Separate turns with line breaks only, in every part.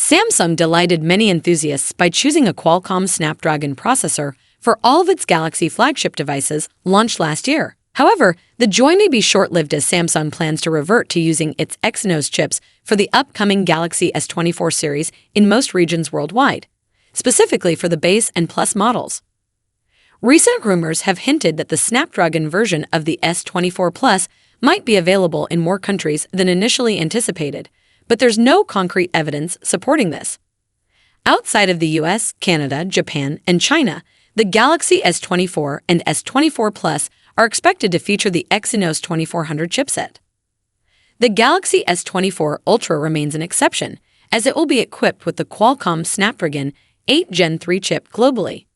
Samsung delighted many enthusiasts by choosing a Qualcomm Snapdragon processor for all of its Galaxy flagship devices launched last year. However, the joy may be short-lived as Samsung plans to revert to using its Exynos chips for the upcoming Galaxy S24 series in most regions worldwide, specifically for the base and Plus models. Recent rumors have hinted that the Snapdragon version of the S24 Plus might be available in more countries than initially anticipated, but there's no concrete evidence supporting this. Outside of the US, Canada, Japan, and China, the Galaxy S24 and S24 Plus are expected to feature the Exynos 2400 chipset. The Galaxy S24 Ultra remains an exception, as it will be equipped with the Qualcomm Snapdragon 8 Gen 3 chip globally.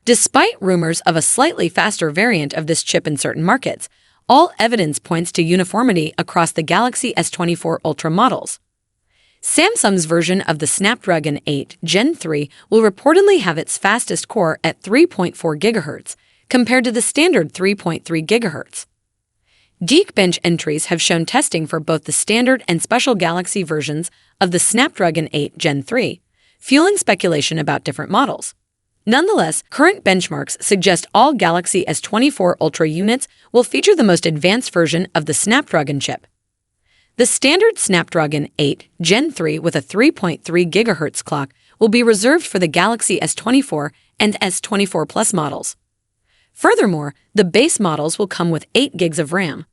Despite rumors of a slightly faster variant of this chip in certain markets, all evidence points to uniformity across the Galaxy S24 Ultra models. Samsung's version of the Snapdragon 8 Gen 3 will reportedly have its fastest core at 3.4 GHz, compared to the standard 3.3 GHz. Geekbench entries have shown testing for both the standard and special Galaxy versions of the Snapdragon 8 Gen 3, fueling speculation about different models. Nonetheless, current benchmarks suggest all Galaxy S24 Ultra units will feature the most advanced version of the Snapdragon chip. The standard Snapdragon 8 Gen 3 with a 3.3 GHz clock will be reserved for the Galaxy S24 and S24 Plus models. Furthermore, the base models will come with 8 GB of RAM,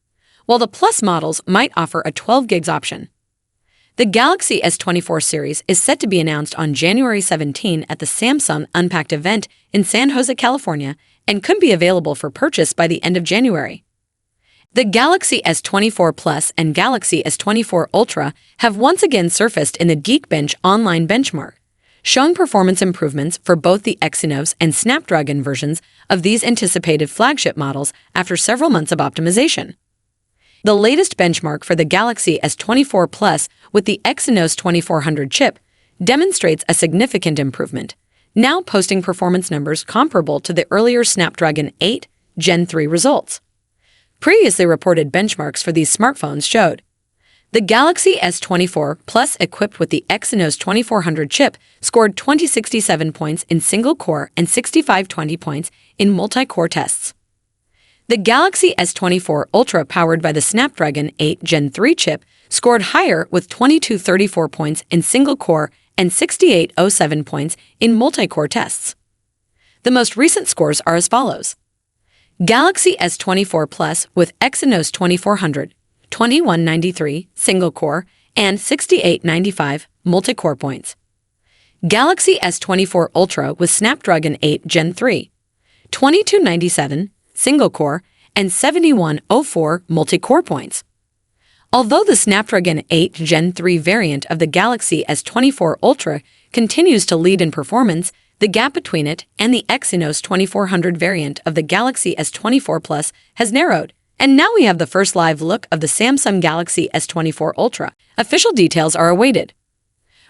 while the Plus models might offer a 12 GB option. The Galaxy S24 series is set to be announced on January 17 at the Samsung Unpacked event in San Jose, California, and could be available for purchase by the end of January. The Galaxy S24 Plus and Galaxy S24 Ultra have once again surfaced in the Geekbench online benchmark, showing performance improvements for both the Exynos and Snapdragon versions of these anticipated flagship models after several months of optimization. The latest benchmark for the Galaxy S24 Plus with the Exynos 2400 chip demonstrates a significant improvement, now posting performance numbers comparable to the earlier Snapdragon 8 Gen 3 results. Previously reported benchmarks for these smartphones showed the Galaxy S24 Plus equipped with the Exynos 2400 chip scored 2067 points in single-core and 6520 points in multi-core tests. The Galaxy S24 Ultra powered by the Snapdragon 8 Gen 3 chip scored higher with 2234 points in single-core and 6807 points in multi-core tests. The most recent scores are as follows. Galaxy S24 Plus with Exynos 2400, 2193 single-core and 6895 multi-core points. Galaxy S24 Ultra with Snapdragon 8 Gen 3, 2297 single-core and 7104 multi-core points. Although the Snapdragon 8 Gen 3 variant of the Galaxy S24 Ultra continues to lead in performance, the gap between it and the Exynos 2400 variant of the Galaxy S24 Plus has narrowed, and now we have the first live look of the Samsung Galaxy S24 Ultra. Official details are awaited.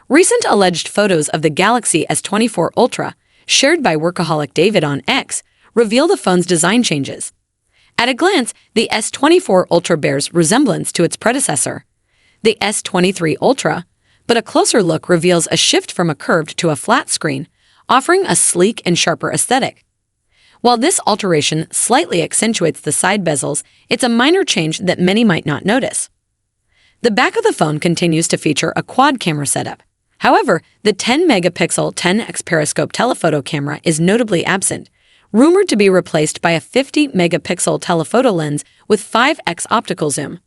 Recent alleged photos of the Galaxy S24 Ultra, shared by workaholic David on X, reveal the phone's design changes. At a glance, the S24 Ultra bears resemblance to its predecessor, the S23 Ultra, but a closer look reveals a shift from a curved to a flat screen, offering a sleek and sharper aesthetic. While this alteration slightly accentuates the side bezels, it's a minor change that many might not notice. The back of the phone continues to feature a quad camera setup. However, the 10-megapixel 10x periscope telephoto camera is notably absent, rumored to be replaced by a 50-megapixel telephoto lens with 5x optical zoom.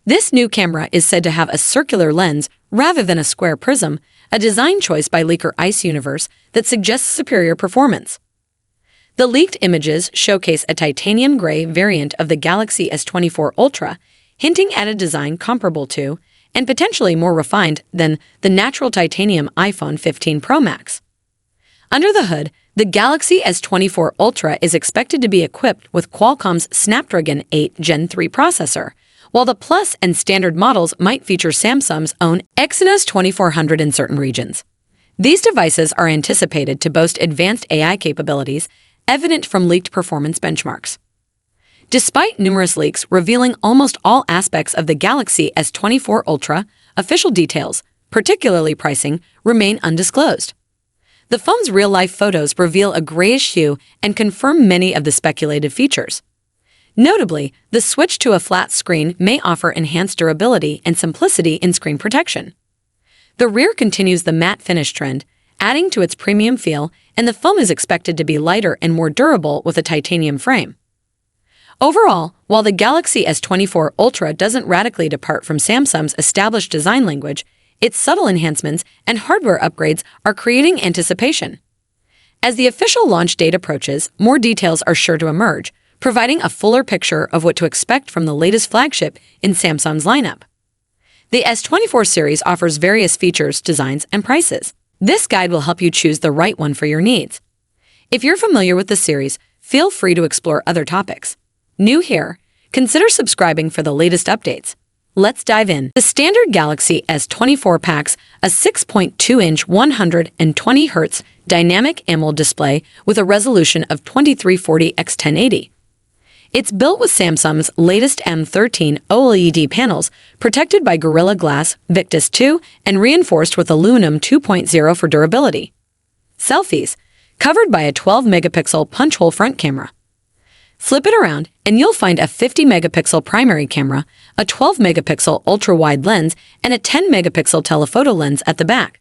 This new camera is said to have a circular lens rather than a square prism, a design choice by leaker Ice Universe that suggests superior performance. The leaked images showcase a titanium gray variant of the Galaxy S24 Ultra, hinting at a design comparable to, and potentially more refined than, the natural titanium iPhone 15 Pro Max. Under the hood, the Galaxy S24 Ultra is expected to be equipped with Qualcomm's Snapdragon 8 Gen 3 processor, while the Plus and standard models might feature Samsung's own Exynos 2400 in certain regions. These devices are anticipated to boast advanced AI capabilities, evident from leaked performance benchmarks. Despite numerous leaks revealing almost all aspects of the Galaxy S24 Ultra, official details, particularly pricing, remain undisclosed. The phone's real-life photos reveal a grayish hue and confirm many of the speculated features. Notably, the switch to a flat screen may offer enhanced durability and simplicity in screen protection. The rear continues the matte finish trend, adding to its premium feel, and the foam is expected to be lighter and more durable with a titanium frame. Overall, while the Galaxy S24 Ultra doesn't radically depart from Samsung's established design language, its subtle enhancements and hardware upgrades are creating anticipation. As the official launch date approaches, more details are sure to emerge, providing a fuller picture of what to expect from the latest flagship in Samsung's lineup. The S24 series offers various features, designs, and prices. This guide will help you choose the right one for your needs. If you're familiar with the series, feel free to explore other topics. New here, consider subscribing for the latest updates. Let's dive in. The standard Galaxy S24 packs a 6.2-inch 120Hz dynamic AMOLED display with a resolution of 2340 x 1080. It's built with Samsung's latest M13 OLED panels, protected by Gorilla Glass Victus 2 and reinforced with aluminum 2.0 for durability. Selfies, covered by a 12-megapixel punch-hole front camera. Flip it around, and you'll find a 50-megapixel primary camera, a 12-megapixel ultra-wide lens, and a 10-megapixel telephoto lens at the back.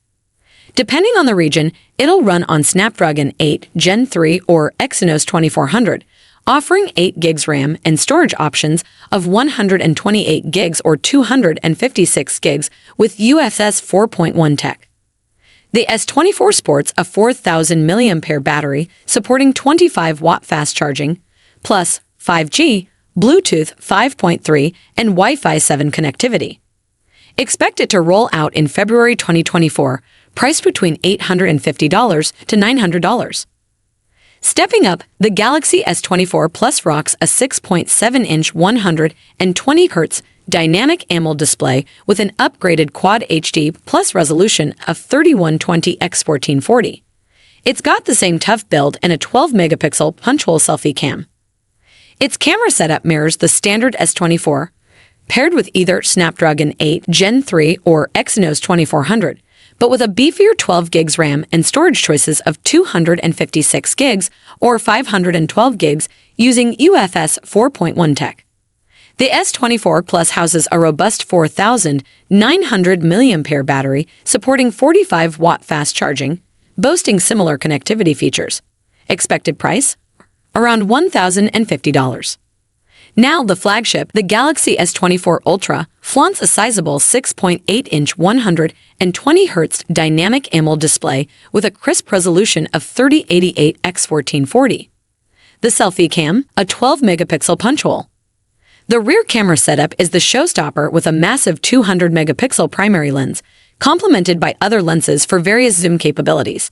Depending on the region, it'll run on Snapdragon 8 Gen 3 or Exynos 2400, offering 8 gigs RAM and storage options of 128 gigs or 256 gigs with UFS 4.1 tech. The S24 sports a 4,000 mAh battery supporting 25-watt fast charging, plus 5G, Bluetooth 5.3, and Wi-Fi 7 connectivity. Expect it to roll out in February 2024, priced between $850 to $900. Stepping up, the Galaxy S24 Plus rocks a 6.7-inch 120Hz dynamic AMOLED display with an upgraded Quad HD Plus resolution of 3120 x 1440. It's got the same tough build and a 12-megapixel punch-hole selfie cam. Its camera setup mirrors the standard S24, paired with either Snapdragon 8 Gen 3 or Exynos 2400, but with a beefier 12 gigs RAM and storage choices of 256 gigs or 512 gigs using UFS 4.1 tech. The S24 Plus houses a robust 4,900 mAh battery supporting 45-watt fast charging, boasting similar connectivity features. Expected price? Around $1,050. Now the flagship, the Galaxy S24 Ultra, flaunts a sizable 6.8-inch 120Hz dynamic AMOLED display with a crisp resolution of 3088 x 1440. The selfie cam, a 12-megapixel punch-hole. The rear camera setup is the showstopper with a massive 200-megapixel primary lens, complemented by other lenses for various zoom capabilities.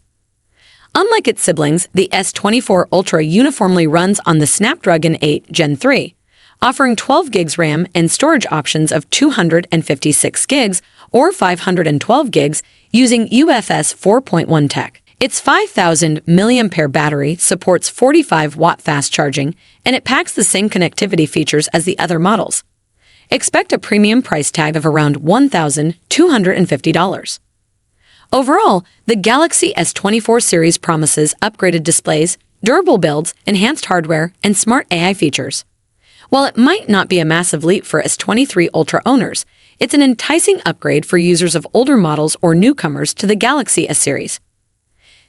Unlike its siblings, the S24 Ultra uniformly runs on the Snapdragon 8 Gen 3, offering 12 gigs RAM and storage options of 256 gigs or 512 gigs using UFS 4.1 tech. Its 5,000 mAh battery supports 45-watt fast charging, and it packs the same connectivity features as the other models. Expect a premium price tag of around $1,250. Overall, the Galaxy S24 series promises upgraded displays, durable builds, enhanced hardware, and smart AI features. While it might not be a massive leap for S23 Ultra owners, it's an enticing upgrade for users of older models or newcomers to the Galaxy S series.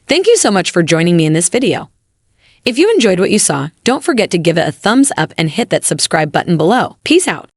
Thank you so much for joining me in this video. If you enjoyed what you saw, don't forget to give it a thumbs up and hit that subscribe button below. Peace out.